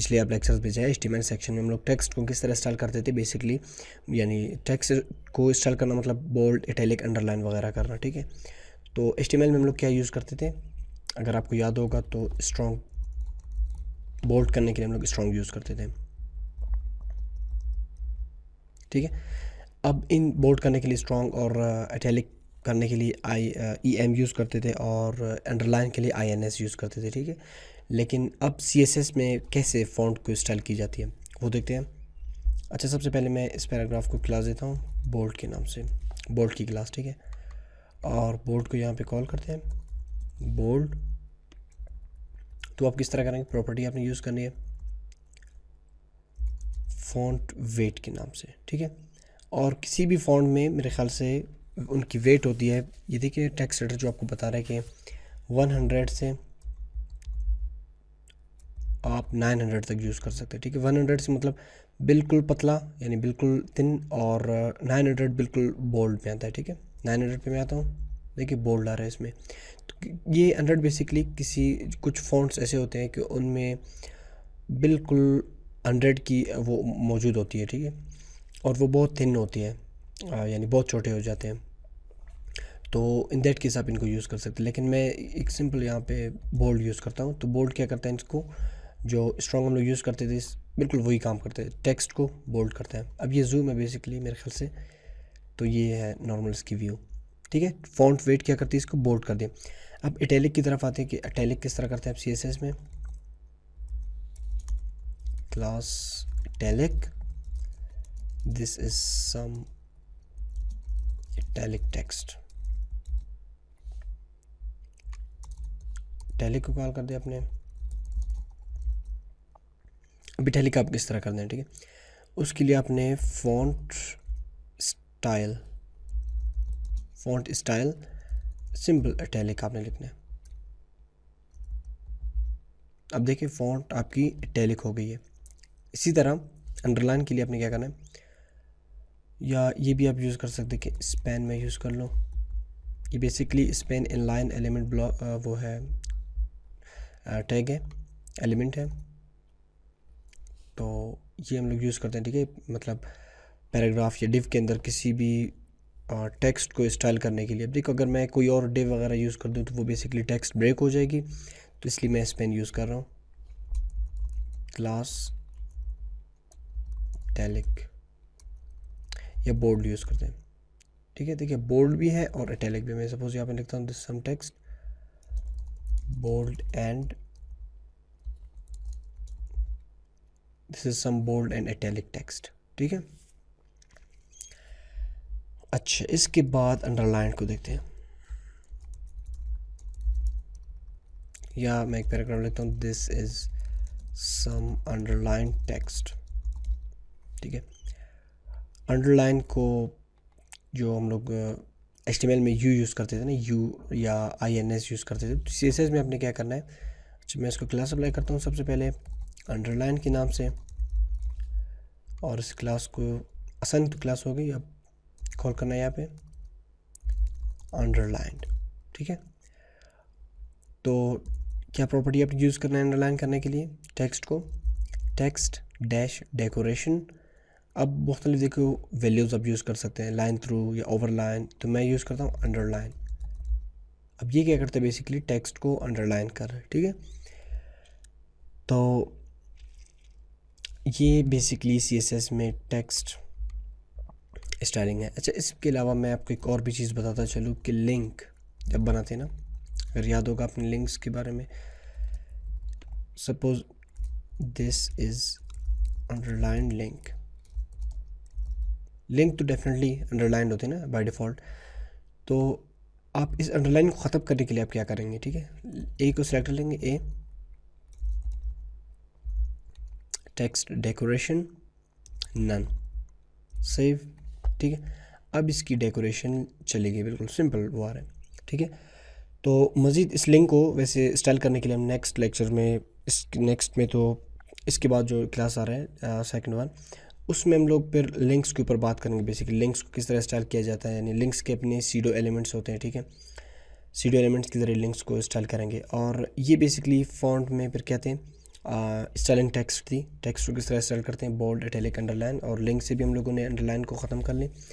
पिछले आप लेक्चर्स में जाए HTML सेक्शन में हम लोग टेक्स्ट को किस तरह स्टाइल करते थे बेसिकली, यानी टेक्स्ट को स्टाइल करना मतलब बोल्ड, इटैलिक, अंडरलाइन वगैरह करना, ठीक है। तो HTML में हम लोग क्या यूज़ करते थे, अगर आपको याद होगा तो स्ट्रॉन्ग बोल्ड करने के लिए हम लोग स्ट्रॉन्ग यूज़ करते थे, ठीक है। अब इन बोल्ड करने के लिए स्ट्रॉन्ग और इटैलिक करने के लिए EM यूज़ करते थे और अंडरलाइन के लिए INS यूज़ करते थे, ठीक है। लेकिन अब CSS में कैसे फ़ॉन्ट को स्टाइल की जाती है वो देखते हैं। अच्छा, सबसे पहले मैं इस पैराग्राफ को क्लास देता हूँ बोल्ड के नाम से, बोल्ड की क्लास, ठीक है। और बोल्ड को यहाँ पे कॉल करते हैं बोल्ड। तो आप किस तरह करेंगे, प्रॉपर्टी आपने यूज़ करनी है फ़ॉन्ट वेट के नाम से, ठीक है। और किसी भी फ़ॉन्ट में मेरे ख्याल से उनकी वेट होती है, ये देखिए टेक्स्ट एडिटर जो आपको बता रहा है कि 100 से आप 900 तक यूज़ कर सकते हैं, ठीक है। 100 से मतलब बिल्कुल पतला यानी बिल्कुल थिन, और 900 बिल्कुल बोल्ड में आता है, ठीक है। 900 पे मैं आता हूँ, देखिए बोल्ड आ रहा है इसमें। तो ये 100 बेसिकली कुछ फ़ॉन्ट्स ऐसे होते हैं कि उनमें बिल्कुल 100 की वो मौजूद होती है, ठीक है। और वो बहुत थिन होती है, यानी बहुत छोटे हो जाते हैं। तो इन दैट केस आप इनको यूज़ कर सकते हैं, लेकिन मैं एक सिंपल यहाँ पे बोल्ड यूज़ करता हूँ। तो बोल्ड क्या करता है, इसको जो स्ट्रॉन्ग हम लोग यूज़ करते थे बिल्कुल वही काम करते हैं, टेक्स्ट को बोल्ड करते हैं। अब ये जूम है बेसिकली मेरे ख्याल से, तो ये है नॉर्मल इसकी व्यू, ठीक है। फॉन्ट वेट क्या करती है, इसको बोल्ड कर दिया। अब इटैलिक की तरफ आते हैं कि इटैलिक किस तरह करते हैं आप CSS में, class italic, this is some italic text, italic को कॉल कर दिया आपने। अब इटैलिक आप किस तरह कर दें, ठीक है। उसके लिए आपने फ़ॉन्ट स्टाइल सिंपल इटैलिक आपने लिखना है। अब देखिए फ़ॉन्ट आपकी इटैलिक हो गई है। इसी तरह अंडरलाइन के लिए आपने क्या करना है, या ये भी आप यूज़ कर सकते हैं कि स्पैन में यूज़ कर लो। ये basically span in line element block वो है, टैग है, एलिमेंट है। तो ये हम लोग यूज़ करते हैं, ठीक है। मतलब पैराग्राफ या डिव के अंदर किसी भी टेक्स्ट को स्टाइल करने के लिए। अब देखो अगर मैं कोई और डिव वगैरह यूज़ कर दूँ तो वो बेसिकली टेक्स्ट ब्रेक हो जाएगी, तो इसलिए मैं स्पेन यूज़ कर रहा हूँ, क्लास इटैलिक या बोल्ड यूज़ करते हैं, ठीक है। देखिए बोल्ड भी है और इटैलिक भी। मैं सपोज यहाँ पे लिखता हूँ this some text bold and this is some bold and italic text, ठीक है। अच्छा, इसके बाद अंडरलाइन को देखते हैं, या मैं एक पैराग्राफ लिखता हूँ this is some underline text, ठीक है। अंडरलाइन को जो हम लोग HTML में यूज़ करते थे ना, U या INS यूज़ करते थे, तो CSS में आपने क्या करना है। अच्छा, मैं इसको क्लास अप्लाई करता हूँ सबसे पहले अंडरलाइन के नाम से, और इस क्लास को आसान तो क्लास हो गई, अब कॉल करना है यहाँ पे अंडरलाइन, ठीक है। तो क्या प्रॉपर्टी आप यूज़ करना है अंडरलाइन करने के लिए, टेक्स्ट को टेक्स्ट डैश डेकोरेशन। अब मुख्तलिफ देखो वैल्यूज़ आप यूज़ कर सकते हैं, लाइन थ्रू या ओवरलाइन, तो मैं यूज़ करता हूँ अंडरलाइन। अब ये क्या करते हैं, बेसिकली टेक्स्ट को अंडरलाइन कर रहे हैं, ठीक है। तो ये बेसिकली CSS में टेक्स्ट स्टाइलिंग है। अच्छा, इसके अलावा मैं आपको एक और भी चीज़ बताता चलूँ कि लिंक जब बनाते हैं ना, अगर याद होगा अपने लिंक्स के बारे में, suppose this is underline link. Link तो डेफिनेटली अंडरलाइन होते हैं ना बाय डिफ़ॉल्ट। तो आप इस अंडरलाइन को ख़त्म करने के लिए आप क्या करेंगे, ठीक है। ए को सिलेक्ट कर लेंगे, a text decoration none, save, ठीक है। अब इसकी डेकोरेशन चलेगी, बिल्कुल सिंपल वो आ रहा है, ठीक है। तो मज़ीद इस लिंक को वैसे स्टाइल करने के लिए हम नेक्स्ट लेक्चर में, इस नेक्स्ट में तो इसके बाद जो क्लास आ रहा है सेकंड वन, उसमें हम लोग फिर लिंक्स के ऊपर बात करेंगे, बेसिकली लिंक्स को किस तरह स्टाइल किया जाता है, यानी लिंक्स के अपने सीडो एलिमेंट्स होते हैं, ठीक है। सीडो एलिमेंट्स के ज़रिए लिंक्स को स्टाइल करेंगे, और ये बेसिकली फ़ॉन्ट में फिर कहते हैं स्टाइलिंग टेक्स्ट थी, टेक्स्ट को किस तरह स्टाइल करते हैं, बोल्ड, इटैलिक, अंडरलाइन, और लिंक से भी हम लोगों ने अंडरलाइन को ख़त्म कर लें।